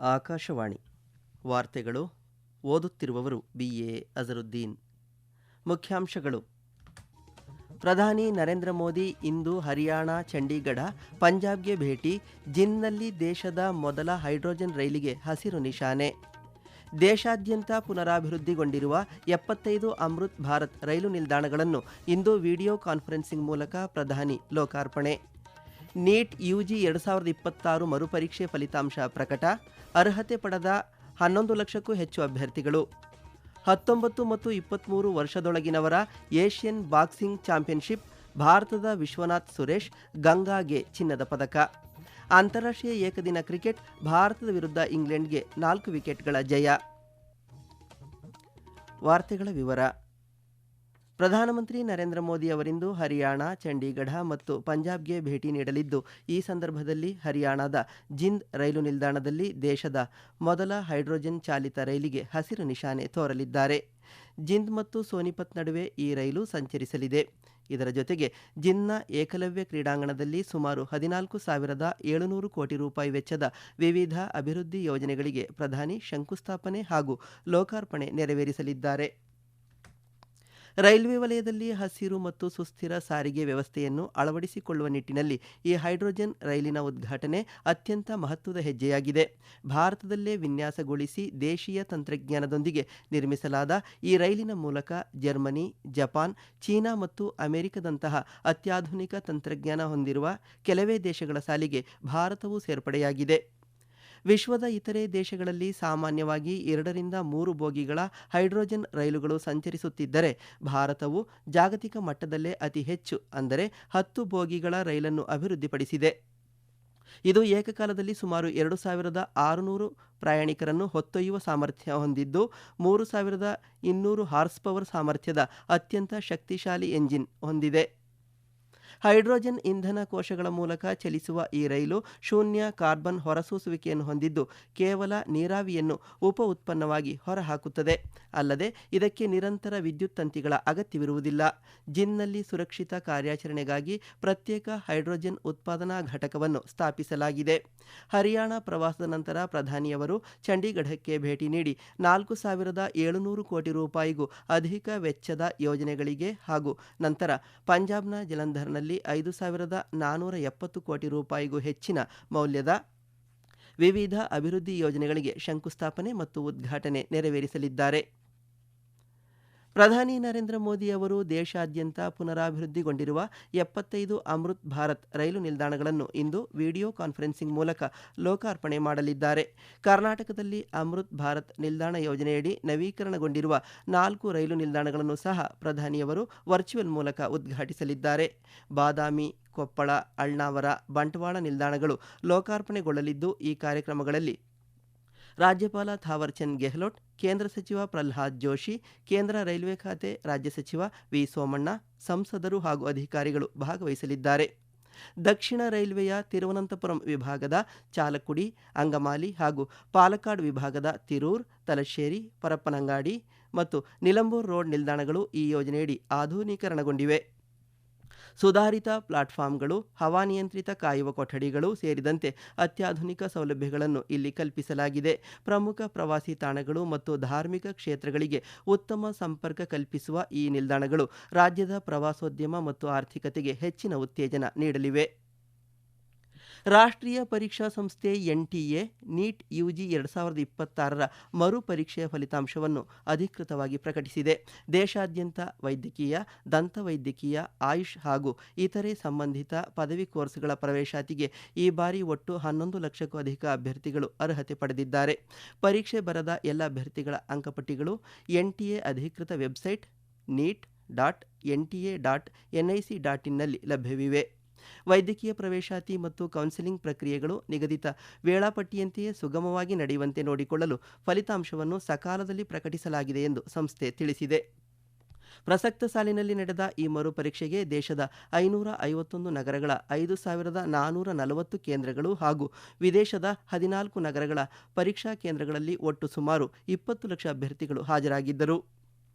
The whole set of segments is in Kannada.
ಆಕಾಶವಾಣಿ ವಾರ್ತೆಗಳು ಓದುತ್ತಿರುವವರು BA ಅಜರುದ್ದೀನ್. ಮುಖ್ಯಾಂಶಗಳು: ಪ್ರಧಾನಿ ನರೇಂದ್ರ ಮೋದಿ ಇಂದು ಹರಿಯಾಣ, ಚಂಡೀಗಢ, ಪಂಜಾಬ್ಗೆ ಭೇಟಿ. ಜಿಂದ್ನಲ್ಲಿ ದೇಶದ ಮೊದಲ ಹೈಡ್ರೋಜನ್ ರೈಲಿಗೆ ಹಸಿರು ನಿಶಾನೆ. ದೇಶಾದ್ಯಂತ ಪುನರಾಭಿವೃದ್ಧಿಗೊಂಡಿರುವ 75 ಅಮೃತ್ ಭಾರತ್ ರೈಲು ನಿಲ್ದಾಣಗಳನ್ನು ಇಂದು ವಿಡಿಯೋ ಕಾನ್ಫರೆನ್ಸಿಂಗ್ ಮೂಲಕ ಪ್ರಧಾನಿ ಲೋಕಾರ್ಪಣೆ. ನೀಟ್ UG 2026 ಮರುಪರೀಕ್ಷೆ ಫಲಿತಾಂಶ ಪ್ರಕಟ. ಅರ್ಹತೆ ಪಡೆದ 11 ಲಕ್ಷಕ್ಕೂ ಹೆಚ್ಚು ಅಭ್ಯರ್ಥಿಗಳು. 19 ಮತ್ತು 23 ವರ್ಷದೊಳಗಿನವರ ಏಷ್ಯನ್ ಬಾಕ್ಸಿಂಗ್ ಚಾಂಪಿಯನ್ಶಿಪ್. ಭಾರತದ ವಿಶ್ವನಾಥ್ ಸುರೇಶ್ ಗಂಗಾಗೆ ಚಿನ್ನದ ಪದಕ. ಅಂತಾರಾಷ್ಟ್ರೀಯ ಏಕದಿನ ಕ್ರಿಕೆಟ್. ಭಾರತದ ವಿರುದ್ಧ ಇಂಗ್ಲೆಂಡ್ಗೆ 4 ವಿಕೆಟ್ಗಳ ಜಯ. ವಾರ್ತೆಗಳ ವಿವರ. ಪ್ರಧಾನಮಂತ್ರಿ ನರೇಂದ್ರ ಮೋದಿ ಅವರಿಂದು ಹರಿಯಾಣ, ಚಂಡೀಗಢ ಮತ್ತು ಪಂಜಾಬ್ಗೆ ಭೇಟಿ ನೀಡಲಿದ್ದು, ಈ ಸಂದರ್ಭದಲ್ಲಿ ಹರಿಯಾಣದ ಜಿಂದ್ ರೈಲು ನಿಲ್ದಾಣದಲ್ಲಿ ದೇಶದ ಮೊದಲ ಹೈಡ್ರೋಜನ್ ಚಾಲಿತ ರೈಲಿಗೆ ಹಸಿರು ನಿಶಾನೆ ತೋರಲಿದ್ದಾರೆ. ಜಿಂದ್ ಮತ್ತು ಸೋನಿಪತ್ ನಡುವೆ ಈ ರೈಲು ಸಂಚರಿಸಲಿದೆ. ಇದರ ಜೊತೆಗೆ ಜಿಂದ್ನ ಏಕಲವ್ಯ ಕ್ರೀಡಾಂಗಣದಲ್ಲಿ ಸುಮಾರು 14,700 ಕೋಟಿ ರೂಪಾಯಿ ವೆಚ್ಚದ ವಿವಿಧ ಅಭಿವೃದ್ಧಿ ಯೋಜನೆಗಳಿಗೆ ಪ್ರಧಾನಿ ಶಂಕುಸ್ಥಾಪನೆ ಹಾಗೂ ಲೋಕಾರ್ಪಣೆ ನೆರವೇರಿಸಲಿದ್ದಾರೆ. ರೈಲ್ವೆ ವಲಯದಲ್ಲಿ ಹಸಿರು ಮತ್ತು ಸುಸ್ಥಿರ ಸಾರಿಗೆ ವ್ಯವಸ್ಥೆಯನ್ನು ಅಳವಡಿಸಿಕೊಳ್ಳುವ ನಿಟ್ಟಿನಲ್ಲಿ ಈ ಹೈಡ್ರೋಜನ್ ರೈಲಿನ ಉದ್ಘಾಟನೆ ಅತ್ಯಂತ ಮಹತ್ವದ ಹೆಜ್ಜೆಯಾಗಿದೆ. ಭಾರತದಲ್ಲೇ ವಿನ್ಯಾಸಗೊಳಿಸಿ ದೇಶೀಯ ತಂತ್ರಜ್ಞಾನದೊಂದಿಗೆ ನಿರ್ಮಿಸಲಾದ ಈ ರೈಲಿನ ಮೂಲಕ ಜರ್ಮನಿ, ಜಪಾನ್, ಚೀನಾ ಮತ್ತು ಅಮೆರಿಕದಂತಹ ಅತ್ಯಾಧುನಿಕ ತಂತ್ರಜ್ಞಾನ ಹೊಂದಿರುವ ಕೆಲವೇ ದೇಶಗಳ ಸಾಲಿಗೆ ಭಾರತವು ಸೇರ್ಪಡೆಯಾಗಿದೆ. ವಿಶ್ವದ ಇತರೆ ದೇಶಗಳಲ್ಲಿ ಸಾಮಾನ್ಯವಾಗಿ 2ರಿಂದ 3 ಬೋಗಿಗಳ ಹೈಡ್ರೋಜನ್ ರೈಲುಗಳು ಸಂಚರಿಸುತ್ತಿದ್ದರೆ, ಭಾರತವು ಜಾಗತಿಕ ಮಟ್ಟದಲ್ಲೇ ಅತಿ ಹೆಚ್ಚು ಅಂದರೆ 10 ಬೋಗಿಗಳ ರೈಲನ್ನು ಅಭಿವೃದ್ಧಿಪಡಿಸಿದೆ. ಇದು ಏಕಕಾಲದಲ್ಲಿ ಸುಮಾರು 2,600 ಪ್ರಯಾಣಿಕರನ್ನು ಹೊತ್ತೊಯ್ಯುವ ಸಾಮರ್ಥ್ಯ ಹೊಂದಿದ್ದು, 3,200 ಹಾರ್ಸ್ ಪವರ್ ಸಾಮರ್ಥ್ಯದ ಅತ್ಯಂತ ಶಕ್ತಿಶಾಲಿ ಎಂಜಿನ್ ಹೊಂದಿದೆ. ಹೈಡ್ರೋಜನ್ ಇಂಧನ ಕೋಶಗಳ ಮೂಲಕ ಚಲಿಸುವ ಈ ರೈಲು ಶೂನ್ಯ ಕಾರ್ಬನ್ ಹೊರಸೂಸುವಿಕೆಯನ್ನು ಹೊಂದಿದ್ದು, ಕೇವಲ ನೀರಾವಿಯನ್ನು ಉಪ ಉತ್ಪನ್ನವಾಗಿ ಹೊರಹಾಕುತ್ತದೆ. ಅಲ್ಲದೆ ಇದಕ್ಕೆ ನಿರಂತರ ವಿದ್ಯುತ್ ತಂತಿಗಳ ಅಗತ್ಯವಿರುವುದಿಲ್ಲ. ಜಿಂದ್ನಲ್ಲಿ ಸುರಕ್ಷಿತ ಕಾರ್ಯಾಚರಣೆಗಾಗಿ ಪ್ರತ್ಯೇಕ ಹೈಡ್ರೋಜನ್ ಉತ್ಪಾದನಾ ಘಟಕವನ್ನು ಸ್ಥಾಪಿಸಲಾಗಿದೆ. ಹರಿಯಾಣ ಪ್ರವಾಸದ ನಂತರ ಪ್ರಧಾನಿಯವರು ಚಂಡೀಗಢಕ್ಕೆ ಭೇಟಿ ನೀಡಿ 4,700 ಕೋಟಿ ರೂಪಾಯಿಗೂ ಅಧಿಕ ವೆಚ್ಚದ ಯೋಜನೆಗಳಿಗೆ ಹಾಗೂ ನಂತರ ಪಂಜಾಬ್ನ ಜಲಂಧರ್ನಲ್ಲಿ 5,470 ಕೋಟಿ ರೂಪಾಯಿಗೂ ಹೆಚ್ಚಿನ ಮೌಲ್ಯದ ವಿವಿಧ ಅಭಿವೃದ್ಧಿ ಯೋಜನೆಗಳಿಗೆ ಶಂಕುಸ್ಥಾಪನೆ ಮತ್ತು ಉದ್ಘಾಟನೆ ನೆರವೇರಿಸಲಿದ್ದಾರೆ. ಪ್ರಧಾನಿ ನರೇಂದ್ರ ಮೋದಿ ಅವರು ದೇಶಾದ್ಯಂತ ಪುನರಾಭಿವೃದ್ಧಿಗೊಂಡಿರುವ 75 ಅಮೃತ್ ಭಾರತ್ ರೈಲು ನಿಲ್ದಾಣಗಳನ್ನು ಇಂದು ವಿಡಿಯೋ ಕಾನ್ಫರೆನ್ಸಿಂಗ್ ಮೂಲಕ ಲೋಕಾರ್ಪಣೆ ಮಾಡಲಿದ್ದಾರೆ. ಕರ್ನಾಟಕದಲ್ಲಿ ಅಮೃತ್ ಭಾರತ್ ನಿಲ್ದಾಣ ಯೋಜನೆಯಡಿ ನವೀಕರಣಗೊಂಡಿರುವ 4 ರೈಲು ನಿಲ್ದಾಣಗಳನ್ನು ಸಹ ಪ್ರಧಾನಿಯವರು ವರ್ಚುವಲ್ ಮೂಲಕ ಉದ್ಘಾಟಿಸಲಿದ್ದಾರೆ. ಬಾದಾಮಿ, ಕೊಪ್ಪಳ, ಅಳ್ನಾವರ, ಬಂಟ್ವಾಳ ನಿಲ್ದಾಣಗಳು ಲೋಕಾರ್ಪಣೆಗೊಳ್ಳಲಿದ್ದು, ಈ ಕಾರ್ಯಕ್ರಮಗಳಲ್ಲಿ ರಾಜ್ಯಪಾಲ ಥಾವರ್ಚಂದ್ ಗೆಹ್ಲೋಟ್, ಕೇಂದ್ರ ಸಚಿವ ಪ್ರಹ್ಲಾದ್ ಜೋಶಿ, ಕೇಂದ್ರ ರೈಲ್ವೆ ಖಾತೆ ರಾಜ್ಯ ಸಚಿವ ವಿ ಸೋಮಣ್ಣ, ಸಂಸದರು ಹಾಗೂ ಅಧಿಕಾರಿಗಳು ಭಾಗವಹಿಸಲಿದ್ದಾರೆ. ದಕ್ಷಿಣ ರೈಲ್ವೆಯ ತಿರುವನಂತಪುರಂ ವಿಭಾಗದ ಚಾಲಕ್ಕುಡಿ, ಅಂಗಮಾಲಿ ಹಾಗೂ ಪಾಲಕ್ಕಾಡ್ ವಿಭಾಗದ ತಿರೂರ್, ತಲಶ್ಶೇರಿ, ಪರಪ್ಪನಂಗಾಡಿ ಮತ್ತು ನಿಲಂಬೂರ್ ರೋಡ್ ನಿಲ್ದಾಣಗಳು ಈ ಯೋಜನೆಯಡಿ ಆಧುನೀಕರಣಗೊಂಡಿವೆ. ಸುಧಾರಿತ ಪ್ಲಾಟ್ಫಾರ್ಮ್ಗಳು, ಹವಾನಿಯಂತ್ರಿತ ಕಾಯುವ ಕೊಠಡಿಗಳು ಸೇರಿದಂತೆ ಅತ್ಯಾಧುನಿಕ ಸೌಲಭ್ಯಗಳನ್ನು ಇಲ್ಲಿ ಕಲ್ಪಿಸಲಾಗಿದೆ. ಪ್ರಮುಖ ಪ್ರವಾಸಿ ತಾಣಗಳು ಮತ್ತು ಧಾರ್ಮಿಕ ಕ್ಷೇತ್ರಗಳಿಗೆ ಉತ್ತಮ ಸಂಪರ್ಕ ಕಲ್ಪಿಸುವ ಈ ನಿಲ್ದಾಣಗಳು ರಾಜ್ಯದ ಪ್ರವಾಸೋದ್ಯಮ ಮತ್ತು ಆರ್ಥಿಕತೆಗೆ ಹೆಚ್ಚಿನ ಉತ್ತೇಜನ ನೀಡಲಿವೆ. ರಾಷ್ಟ್ರೀಯ ಪರೀಕ್ಷಾ ಸಂಸ್ಥೆ NTA ನೀಟ್ UG 2026 ಮರುಪರೀಕ್ಷೆಯ ಫಲಿತಾಂಶವನ್ನು ಅಧಿಕೃತವಾಗಿ ಪ್ರಕಟಿಸಿದೆ. ದೇಶಾದ್ಯಂತ ವೈದ್ಯಕೀಯ, ದಂತವೈದ್ಯಕೀಯ, ಆಯುಷ್ ಹಾಗೂ ಇತರೆ ಸಂಬಂಧಿತ ಪದವಿ ಕೋರ್ಸ್ಗಳ ಪ್ರವೇಶಾತಿಗೆ ಈ ಬಾರಿ ಒಟ್ಟು 11 ಲಕ್ಷಕ್ಕೂ ಅಧಿಕ ಅಭ್ಯರ್ಥಿಗಳು ಅರ್ಹತೆ ಪಡೆದಿದ್ದಾರೆ. ಪರೀಕ್ಷೆ ಬರೆದ ಎಲ್ಲ ಅಭ್ಯರ್ಥಿಗಳ ಅಂಕಪಟ್ಟಿಗಳು NTA ಅಧಿಕೃತ ವೆಬ್ಸೈಟ್ neet.nta.nic.in ನಲ್ಲಿ ಲಭ್ಯವಿವೆ. ವೈದ್ಯಕೀಯ ಪ್ರವೇಶಾತಿ ಮತ್ತು ಕೌನ್ಸೆಲಿಂಗ್ ಪ್ರಕ್ರಿಯೆಗಳು ನಿಗದಿತ ವೇಳಾಪಟ್ಟಿಯಂತೆಯೇ ಸುಗಮವಾಗಿ ನಡೆಯುವಂತೆ ನೋಡಿಕೊಳ್ಳಲು ಫಲಿತಾಂಶವನ್ನು ಸಕಾಲದಲ್ಲಿ ಪ್ರಕಟಿಸಲಾಗಿದೆ ಎಂದು ಸಂಸ್ಥೆ ತಿಳಿಸಿದೆ. ಪ್ರಸಕ್ತ ಸಾಲಿನಲ್ಲಿ ನಡೆದ ಈ ಮರುಪರೀಕ್ಷೆಗೆ ದೇಶದ 551 ನಗರಗಳ 5,440 ಕೇಂದ್ರಗಳು ಹಾಗೂ ವಿದೇಶದ 14 ನಗರಗಳ ಪರೀಕ್ಷಾ ಕೇಂದ್ರಗಳಲ್ಲಿ ಒಟ್ಟು ಸುಮಾರು 20 ಲಕ್ಷ ಅಭ್ಯರ್ಥಿಗಳು ಹಾಜರಾಗಿದ್ದರು.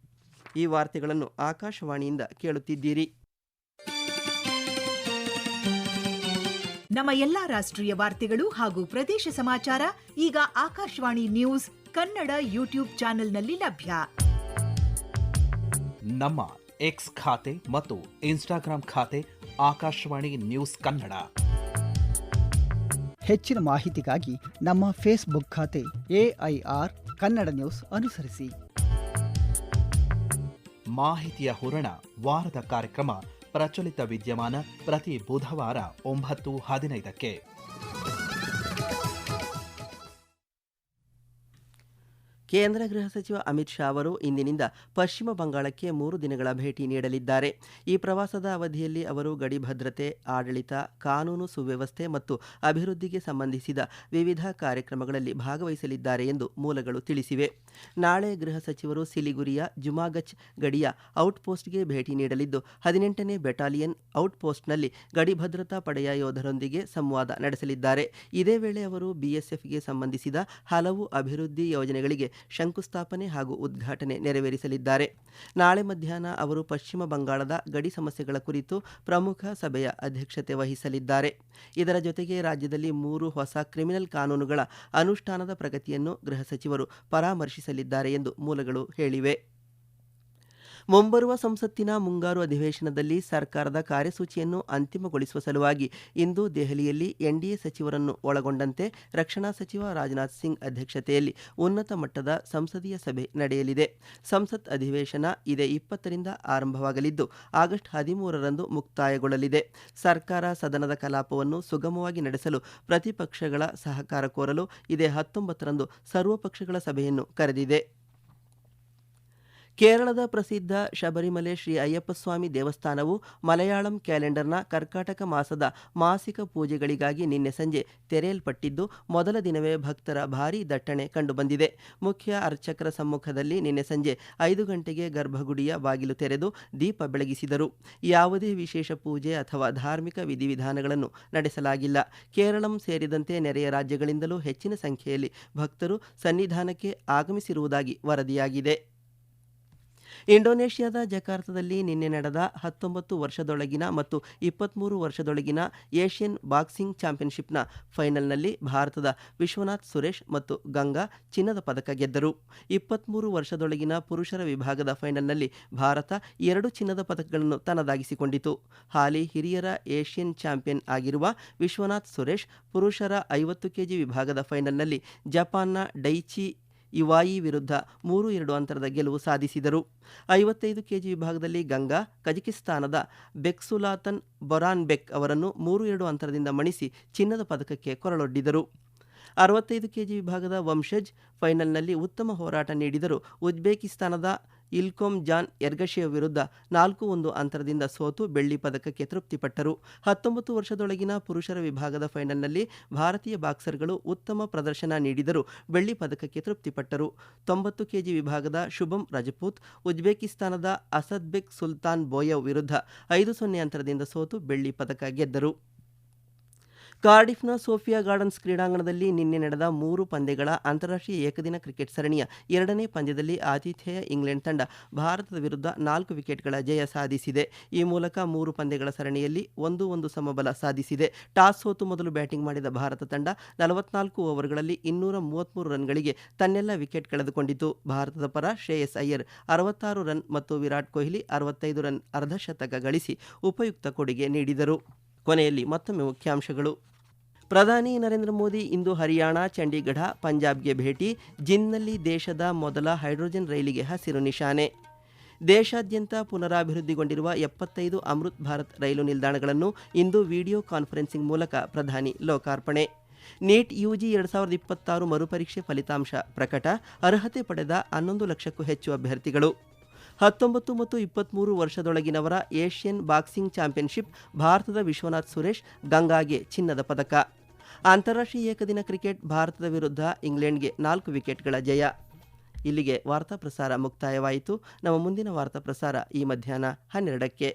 ಈ ವಾರ್ತೆಗಳನ್ನು ಆಕಾಶವಾಣಿಯಿಂದ ಕೇಳುತ್ತಿದ್ದೀರಿ. ನಮ್ಮ ಎಲ್ಲಾ ರಾಷ್ಟ್ರೀಯ ವಾರ್ತೆಗಳು ಹಾಗೂ ಪ್ರದೇಶ ಸಮಾಚಾರ ಈಗ ಆಕಾಶವಾಣಿ ನ್ಯೂಸ್ ಕನ್ನಡ ಯೂಟ್ಯೂಬ್ ಚಾನೆಲ್ನಲ್ಲಿ ಲಭ್ಯ. ನಮ್ಮ ಎಕ್ಸ್ ಖಾತೆ ಮತ್ತು ಇನ್ಸ್ಟಾಗ್ರಾಂ ಖಾತೆ ಆಕಾಶವಾಣಿ ನ್ಯೂಸ್ ಕನ್ನಡ. ಹೆಚ್ಚಿನ ಮಾಹಿತಿಗಾಗಿ ನಮ್ಮ ಫೇಸ್ಬುಕ್ ಖಾತೆ AIR ಕನ್ನಡ ನ್ಯೂಸ್ ಅನುಸರಿಸಿ. ಮಾಹಿತಿಯ ಹೂರಣ ವಾರದ ಕಾರ್ಯಕ್ರಮ ಪ್ರಚಲಿತ ವಿದ್ಯಮಾನ ಪ್ರತಿ ಬುಧವಾರ 9:15ಕ್ಕೆ. ಕೇಂದ್ರ ಗೃಹ ಸಚಿವ ಅಮಿತ್ ಶಾ ಅವರು ಇಂದಿನಿಂದ ಪಶ್ಚಿಮ ಬಂಗಾಳಕ್ಕೆ 3 ದಿನಗಳ ಭೇಟಿ ನೀಡಲಿದ್ದಾರೆ. ಈ ಪ್ರವಾಸದ ಅವಧಿಯಲ್ಲಿ ಅವರು ಗಡಿ ಭದ್ರತೆ, ಆಡಳಿತ, ಕಾನೂನು ಸುವ್ಯವಸ್ಥೆ ಮತ್ತು ಅಭಿವೃದ್ಧಿಗೆ ಸಂಬಂಧಿಸಿದ ವಿವಿಧ ಕಾರ್ಯಕ್ರಮಗಳಲ್ಲಿ ಭಾಗವಹಿಸಲಿದ್ದಾರೆ ಎಂದು ಮೂಲಗಳು ತಿಳಿಸಿವೆ. ನಾಳೆ ಗೃಹ ಸಚಿವರು ಸಿಲಿಗುರಿಯ ಜುಮಾಗಚ್ ಗಡಿಯ ಔಟ್ಪೋಸ್ಟ್ಗೆ ಭೇಟಿ ನೀಡಲಿದ್ದು 18ನೇ ಬೆಟಾಲಿಯನ್ ಔಟ್ಪೋಸ್ಟ್ನಲ್ಲಿ ಗಡಿ ಭದ್ರತಾ ಪಡೆಯ ಯೋಧರೊಂದಿಗೆ ಸಂವಾದ ನಡೆಸಲಿದ್ದಾರೆ. ಇದೇ ವೇಳೆ ಅವರು ಬಿಎಸ್ಎಫ್ಗೆ ಸಂಬಂಧಿಸಿದ ಹಲವು ಅಭಿವೃದ್ಧಿ ಯೋಜನೆಗಳಿಗೆ ಶಂಕುಸ್ಥಾಪನೆ ಹಾಗೂ ಉದ್ಘಾಟನೆ ನೆರವೇರಿಸಲಿದ್ದಾರೆ. ನಾಳೆ ಮಧ್ಯಾಹ್ನ ಅವರು ಪಶ್ಚಿಮ ಬಂಗಾಳದ ಗಡಿ ಸಮಸ್ಯೆಗಳ ಕುರಿತು ಪ್ರಮುಖ ಸಭೆಯ ಅಧ್ಯಕ್ಷತೆ ವಹಿಸಲಿದ್ದಾರೆ. ಇದರ ಜೊತೆಗೆ ರಾಜ್ಯದಲ್ಲಿ 3 ಹೊಸ ಕ್ರಿಮಿನಲ್ ಕಾನೂನುಗಳ ಅನುಷ್ಠಾನದ ಪ್ರಗತಿಯನ್ನು ಗೃಹ ಸಚಿವರು ಪರಾಮರ್ಶಿಸಲಿದ್ದಾರೆ ಎಂದು ಮೂಲಗಳು ಹೇಳಿವೆ. ಮುಂಬರುವ ಸಂಸತ್ತಿನ ಮುಂಗಾರು ಅಧಿವೇಶನದಲ್ಲಿ ಸರ್ಕಾರದ ಕಾರ್ಯಸೂಚಿಯನ್ನು ಅಂತಿಮಗೊಳಿಸುವ ಸಲುವಾಗಿ ಇಂದು ದೆಹಲಿಯಲ್ಲಿ ಎನ್ಡಿಎ ಸಚಿವರನ್ನು ಒಳಗೊಂಡಂತೆ ರಕ್ಷಣಾ ಸಚಿವ ರಾಜನಾಥ್ ಸಿಂಗ್ ಅಧ್ಯಕ್ಷತೆಯಲ್ಲಿ ಉನ್ನತ ಮಟ್ಟದ ಸಂಸದೀಯ ಸಭೆ ನಡೆಯಲಿದೆ. ಸಂಸತ್ ಅಧಿವೇಶನ ಇದೇ 20ರಿಂದ ಆರಂಭವಾಗಲಿದ್ದು ಆಗಸ್ಟ್ 13ರಂದು ಮುಕ್ತಾಯಗೊಳ್ಳಲಿದೆ. ಸರ್ಕಾರ ಸದನದ ಕಲಾಪವನ್ನು ಸುಗಮವಾಗಿ ನಡೆಸಲು ಪ್ರತಿಪಕ್ಷಗಳ ಸಹಕಾರ ಕೋರಲು ಇದೇ 19ರಂದು ಸರ್ವಪಕ್ಷಗಳ ಸಭೆಯನ್ನು ಕರೆದಿದೆ. ಕೇರಳದ ಪ್ರಸಿದ್ಧ ಶಬರಿಮಲೆ ಶ್ರೀ ಅಯ್ಯಪ್ಪಸ್ವಾಮಿ ದೇವಸ್ಥಾನವು ಮಲಯಾಳಂ ಕ್ಯಾಲೆಂಡರ್ನ ಕರ್ಕಾಟಕ ಮಾಸದ ಮಾಸಿಕ ಪೂಜೆಗಳಿಗಾಗಿ ನಿನ್ನೆ ಸಂಜೆ ತೆರೆಯಲ್ಪಟ್ಟಿದ್ದು ಮೊದಲ ದಿನವೇ ಭಕ್ತರ ಭಾರೀ ದಟ್ಟಣೆ ಕಂಡುಬಂದಿದೆ. ಮುಖ್ಯ ಅರ್ಚಕರ ಸಮ್ಮುಖದಲ್ಲಿ ನಿನ್ನೆ ಸಂಜೆ 5 ಗಂಟೆಗೆ ಗರ್ಭಗುಡಿಯ ಬಾಗಿಲು ತೆರೆದು ದೀಪ ಬೆಳಗಿಸಿದರು. ಯಾವುದೇ ವಿಶೇಷ ಪೂಜೆ ಅಥವಾ ಧಾರ್ಮಿಕ ವಿಧಿವಿಧಾನಗಳನ್ನು ನಡೆಸಲಾಗಿಲ್ಲ. ಕೇರಳಂ ಸೇರಿದಂತೆ ನೆರೆಯ ರಾಜ್ಯಗಳಿಂದಲೂ ಹೆಚ್ಚಿನ ಸಂಖ್ಯೆಯಲ್ಲಿ ಭಕ್ತರು ಸನ್ನಿಧಾನಕ್ಕೆ ಆಗಮಿಸಿರುವುದಾಗಿ ವರದಿಯಾಗಿದೆ. ಇಂಡೋನೇಷ್ಯಾದ ಜಕಾರ್ತದಲ್ಲಿ ನಿನ್ನೆ ನಡೆದ 19 ವರ್ಷದೊಳಗಿನ ಮತ್ತು 23 ವರ್ಷದೊಳಗಿನ ಏಷ್ಯನ್ ಬಾಕ್ಸಿಂಗ್ ಚಾಂಪಿಯನ್ಶಿಪ್ನ ಫೈನಲ್ನಲ್ಲಿ ಭಾರತದ ವಿಶ್ವನಾಥ್ ಸುರೇಶ್ ಮತ್ತು ಗಂಗಾ ಚಿನ್ನದ ಪದಕ ಗೆದ್ದರು. 23 ವರ್ಷದೊಳಗಿನ ಪುರುಷರ ವಿಭಾಗದ ಫೈನಲ್ನಲ್ಲಿ ಭಾರತ 2 ಚಿನ್ನದ ಪದಕಗಳನ್ನು ತನ್ನದಾಗಿಸಿಕೊಂಡಿತು. ಹಾಲಿ ಹಿರಿಯರ ಏಷ್ಯನ್ ಚಾಂಪಿಯನ್ ಆಗಿರುವ ವಿಶ್ವನಾಥ್ ಸುರೇಶ್ ಪುರುಷರ 50 ಕೆಜಿ ವಿಭಾಗದ ಫೈನಲ್ನಲ್ಲಿ ಜಪಾನ್ನ ಡೈಚಿ ಇವಾಯಿ ವಿರುದ್ಧ 3-2 ಅಂತರದ ಗೆಲುವು ಸಾಧಿಸಿದರು. 55 ಕೆಜಿ ವಿಭಾಗದಲ್ಲಿ ಗಂಗಾ ಕಜಕಿಸ್ತಾನದ ಬೆಕ್ಸುಲಾತನ್ ಬೊರಾನ್ಬೆಕ್ ಅವರನ್ನು 3-2 ಅಂತರದಿಂದ ಮಣಿಸಿ ಚಿನ್ನದ ಪದಕಕ್ಕೆ ಕೊರಳೊಡ್ಡಿದರು. 65 ಕೆಜಿ ವಿಭಾಗದ ವಂಶಜ್ ಫೈನಲ್ನಲ್ಲಿ ಉತ್ತಮ ಹೋರಾಟ ನೀಡಿದರು. ಉಜ್ಬೇಕಿಸ್ತಾನದ ಇಲ್ಕೊಮ್ ಜಾನ್ ಎರ್ಗಶೇವ್ ವಿರುದ್ಧ 4-1 ಅಂತರದಿಂದ ಸೋತು ಬೆಳ್ಳಿ ಪದಕಕ್ಕೆ ತೃಪ್ತಿಪಟ್ಟರು. 19 ವರ್ಷದೊಳಗಿನ ಪುರುಷರ ವಿಭಾಗದ ಫೈನಲ್ನಲ್ಲಿ ಭಾರತೀಯ ಬಾಕ್ಸರ್ಗಳು ಉತ್ತಮ ಪ್ರದರ್ಶನ ನೀಡಿದರೂ ಬೆಳ್ಳಿ ಪದಕಕ್ಕೆ ತೃಪ್ತಿಪಟ್ಟರು. 90 ಕೆಜಿ ವಿಭಾಗದ ಶುಭಂ ರಜಪೂತ್ ಉಜ್ಬೇಕಿಸ್ತಾನದ ಅಸದ್ಬೆಕ್ ಸುಲ್ತಾನ್ ಬೋಯವ್ ವಿರುದ್ಧ 5-0 ಅಂತರದಿಂದ ಸೋತು ಬೆಳ್ಳಿ ಪದಕ ಗೆದ್ದರು. ಕಾರ್ಡಿಫ್ನ ಸೋಫಿಯಾ ಗಾರ್ಡನ್ಸ್ ಕ್ರೀಡಾಂಗಣದಲ್ಲಿ ನಿನ್ನೆ ನಡೆದ 3 ಪಂದ್ಯಗಳ ಅಂತಾರಾಷ್ಟ್ರೀಯ ಏಕದಿನ ಕ್ರಿಕೆಟ್ ಸರಣಿಯ 2ನೇ ಪಂದ್ಯದಲ್ಲಿ ಆತಿಥೇಯ ಇಂಗ್ಲೆಂಡ್ ತಂಡ ಭಾರತದ ವಿರುದ್ಧ 4 ವಿಕೆಟ್ಗಳ ಜಯ ಸಾಧಿಸಿದೆ. ಈ ಮೂಲಕ 3 ಪಂದ್ಯಗಳ ಸರಣಿಯಲ್ಲಿ 1-1 ಸಮಬಲ ಸಾಧಿಸಿದೆ. ಟಾಸ್ ಸೋತು ಮೊದಲು ಬ್ಯಾಟಿಂಗ್ ಮಾಡಿದ ಭಾರತ ತಂಡ 44 ಓವರ್ಗಳಲ್ಲಿ 233 ರನ್ಗಳಿಗೆ ತನ್ನೆಲ್ಲ ವಿಕೆಟ್ ಕಳೆದುಕೊಂಡಿತು. ಭಾರತದ ಪರ ಶ್ರೇಯಸ್ ಅಯ್ಯರ್ 66 ರನ್ ಮತ್ತು ವಿರಾಟ್ ಕೊಹ್ಲಿ 65 ರನ್ ಅರ್ಧಶತಕ ಗಳಿಸಿ ಉಪಯುಕ್ತ ಕೊಡುಗೆ ನೀಡಿದರು. ಕೊನೆಯಲ್ಲಿ ಮತ್ತೊಮ್ಮೆ ಮುಖ್ಯಾಂಶಗಳು. ಪ್ರಧಾನಿ ನರೇಂದ್ರ ಮೋದಿ ಇಂದು ಹರಿಯಾಣ, ಚಂಡೀಗಢ, ಪಂಜಾಬ್ಗೆ ಭೇಟಿ. ಜಿಂದ್ನಲ್ಲಿ ದೇಶದ ಮೊದಲ ಹೈಡ್ರೋಜನ್ ರೈಲಿಗೆ ಹಸಿರು ನಿಶಾನೆ. ದೇಶಾದ್ಯಂತ ಪುನರಾಭಿವೃದ್ಧಿಗೊಂಡಿರುವ 75 ಅಮೃತ್ ಭಾರತ್ ರೈಲು ನಿಲ್ದಾಣಗಳನ್ನು ಇಂದು ವಿಡಿಯೋ ಕಾನ್ಫರೆನ್ಸಿಂಗ್ ಮೂಲಕ ಪ್ರಧಾನಿ ಲೋಕಾರ್ಪಣೆ. ನೀಟ್ ಯುಜಿ 2026 ಮರುಪರೀಕ್ಷೆ ಫಲಿತಾಂಶ ಪ್ರಕಟ. ಅರ್ಹತೆ ಪಡೆದ 11 ಲಕ್ಷಕ್ಕೂ ಹೆಚ್ಚು ಅಭ್ಯರ್ಥಿಗಳು. 19 ಮತ್ತು 23 ವರ್ಷದೊಳಗಿನವರ ಏಷ್ಯನ್ ಬಾಕ್ಸಿಂಗ್ ಚಾಂಪಿಯನ್ಶಿಪ್ ಭಾರತದ ವಿಶ್ವನಾಥ್ ಸುರೇಶ್, ಗಂಗಾಗೆ ಚಿನ್ನದ ಪದಕ. ಅಂತಾರಾಷ್ಟ್ರೀಯ ಏಕದಿನ ಕ್ರಿಕೆಟ್ ಭಾರತದ ವಿರುದ್ಧ ಇಂಗ್ಲೆಂಡ್ಗೆ 4 ವಿಕೆಟ್ಗಳ ಜಯ. ಇಲ್ಲಿಗೆ ವಾರ್ತಾ ಪ್ರಸಾರ ಮುಕ್ತಾಯವಾಯಿತು. ನಮ್ಮ ಮುಂದಿನ ವಾರ್ತಾ ಪ್ರಸಾರ ಈ ಮಧ್ಯಾಹ್ನ 12ಕ್ಕೆ.